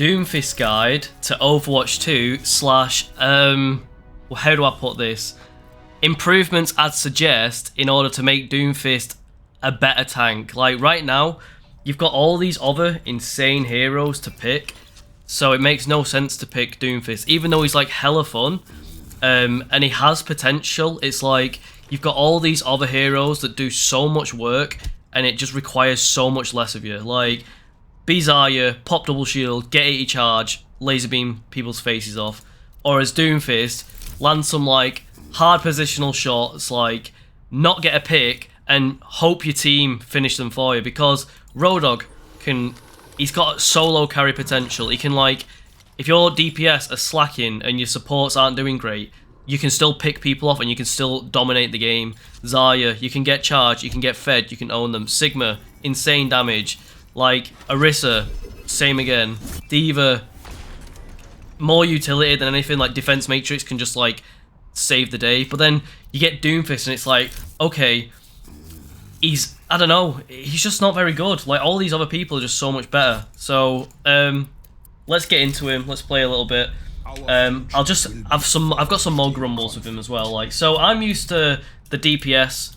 Doomfist guide to Overwatch 2 / how do I put this? Improvements I'd suggest in order to make Doomfist a better tank. Like right now, you've got all these other insane heroes to pick, so it makes no sense to pick Doomfist, even though he's like hella fun, and he has potential. It's like you've got all these other heroes that do so much work, and it just requires so much less of you. Like, be Zarya, pop double shield, get 80 charge, laser beam people's faces off. Or as Doomfist, land some like hard positional shots, like not get a pick, and hope your team finish them for you. Because Roadhog he's got solo carry potential. He can, like, if your DPS are slacking and your supports aren't doing great, you can still pick people off and you can still dominate the game. Zarya, you can get charged, you can get fed, you can own them. Sigma, insane damage. Like, Orisa, same again. D.Va, more utility than anything. Like, Defense Matrix can just, like, save the day. But then you get Doomfist and it's like, okay, I don't know, he's just not very good. Like, all these other people are just so much better. So, let's get into him. Let's play a little bit. I've got some more grumbles with him as well. Like, so I'm used to the DPS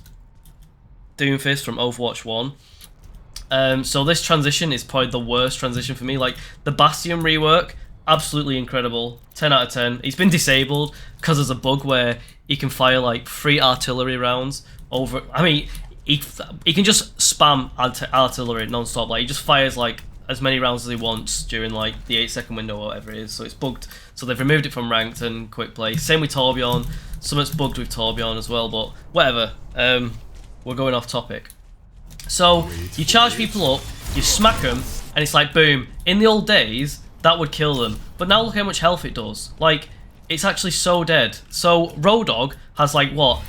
Doomfist from Overwatch 1. So this transition is probably the worst transition for me. Like, the Bastion rework, absolutely incredible. 10 out of 10. He's been disabled because there's a bug where he can fire like 3 artillery rounds over. I mean, he can just spam artillery non-stop. Like, he just fires like as many rounds as he wants during like the 8-second window or whatever it is. So it's bugged. So they've removed it from ranked and quick play. Same with Torbjorn. Something's bugged with Torbjorn as well, but whatever. We're going off topic. So you charge people up, you smack them, and it's like boom. In the old days, that would kill them. But now look how much health it does. Like, it's actually so dead. So Roadhog has like what?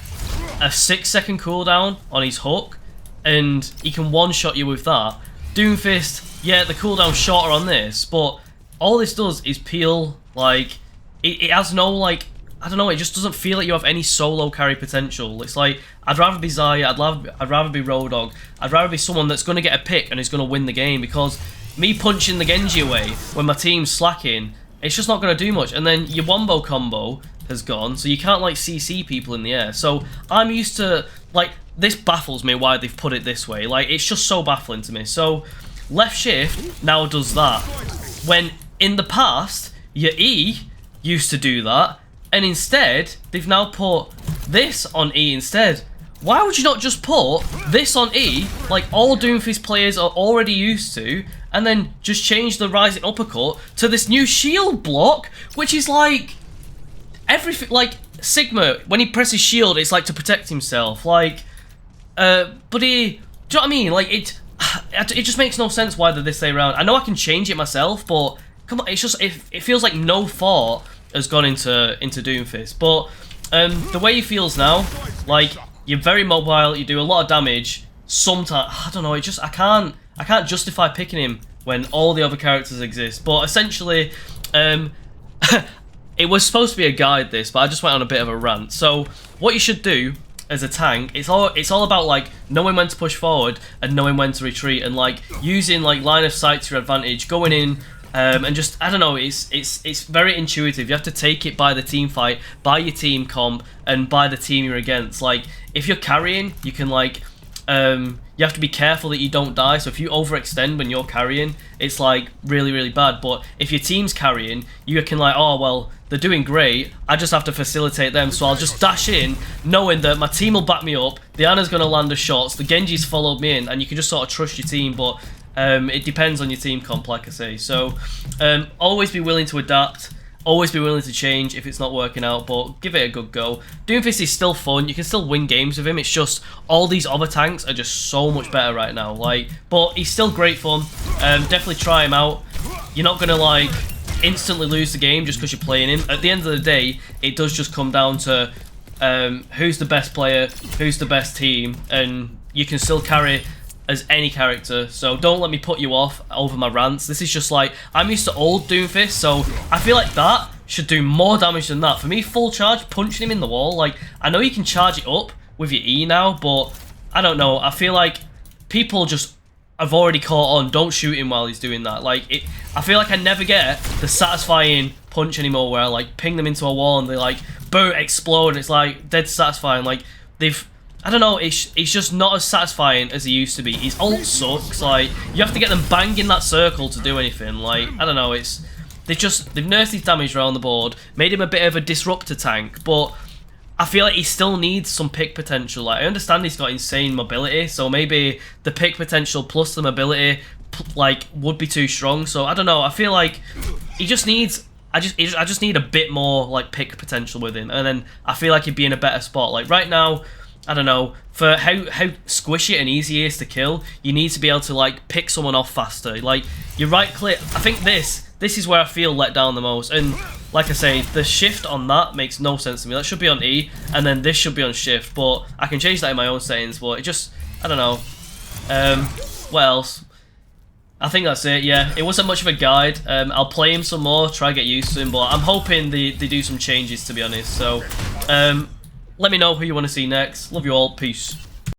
A 6-second cooldown on his hook, and he can one-shot you with that. Doomfist, yeah, the cooldown's shorter on this, but all this does is peel. Like, it has no, like, I don't know, it just doesn't feel like you have any solo carry potential. It's like, I'd rather be Zarya, I'd rather be Roadhog, I'd rather be someone that's going to get a pick and is going to win the game, because me punching the Genji away when my team's slacking, it's just not going to do much. And then your wombo combo has gone, so you can't, like, CC people in the air. So I'm used to, like, this baffles me why they've put it this way. Like, it's just so baffling to me. So left shift now does that, when in the past your E used to do that, and instead they've now put this on E instead. Why would you not just put this on E, like all Doomfist players are already used to, and then just change the rising uppercut to this new shield block, which is like everything. Like, Sigma, when he presses shield, it's like to protect himself. Like, but he, do you know what I mean? Like, it just makes no sense why they're this way around. I know I can change it myself, but come on, it's just, it feels like no thought has gone into Doomfist. But the way he feels now, like, you're very mobile, you do a lot of damage. Sometimes, I don't know, it just, I can't justify picking him when all the other characters exist. But essentially, it was supposed to be a guide, this, but I just went on a bit of a rant. So what you should do as a tank, it's all about, like, knowing when to push forward and knowing when to retreat, and like using like line of sight to your advantage, going in, and just, I don't know, it's very intuitive. You have to take it by the team fight, by your team comp, and by the team you're against. Like, if you're carrying, you can, like, you have to be careful that you don't die. So if you overextend when you're carrying, it's like really, really bad. But if your team's carrying, you can, like, oh well, they're doing great, I just have to facilitate them, so I'll just dash in knowing that my team will back me up, the Ana's going to land the shots, the Genji's followed me in, and you can just sort of trust your team. But it depends on your team comp, like I say. So always be willing to adapt, always be willing to change if it's not working out, but give it a good go. Doomfist is still fun, you can still win games with him. It's just all these other tanks are just so much better right now. Like, but he's still great fun. Definitely try him out. You're not gonna, like, instantly lose the game just because you're playing him. At the end of the day, it does just come down to who's the best player, who's the best team, and you can still carry as any character. So don't let me put you off over my rants. This is just like, I'm used to old Doomfist, so I feel like that should do more damage than that. For me, full charge, punching him in the wall, like, I know you can charge it up with your E now, but I don't know, I feel like people just I've already caught on. Don't shoot him while he's doing that. Like, I feel like I never get the satisfying punch anymore where I, like, ping them into a wall and they, like, boom, explode. And it's, like, dead satisfying. Like, I don't know, it's just not as satisfying as he used to be. His ult sucks. Like, you have to get them banging that circle to do anything. Like, I don't know, they've nerfed his damage around the board, made him a bit of a disruptor tank, but I feel like he still needs some pick potential. Like, I understand he's got insane mobility, so maybe the pick potential plus the mobility, like, would be too strong. So I don't know. I feel like he just needs. I just need a bit more like pick potential with him, and then I feel like he'd be in a better spot. Like right now, I don't know, for how squishy and easy he is to kill, you need to be able to like pick someone off faster. Like your right click. I think this is where I feel let down the most. And like I say, the shift on that makes no sense to me. That should be on E, and then this should be on shift. But I can change that in my own settings. But it just, I don't know. What else? I think that's it, yeah. It wasn't much of a guide. I'll play him some more, try to get used to him, but I'm hoping they do some changes, to be honest. So, let me know who you want to see next. Love you all. Peace.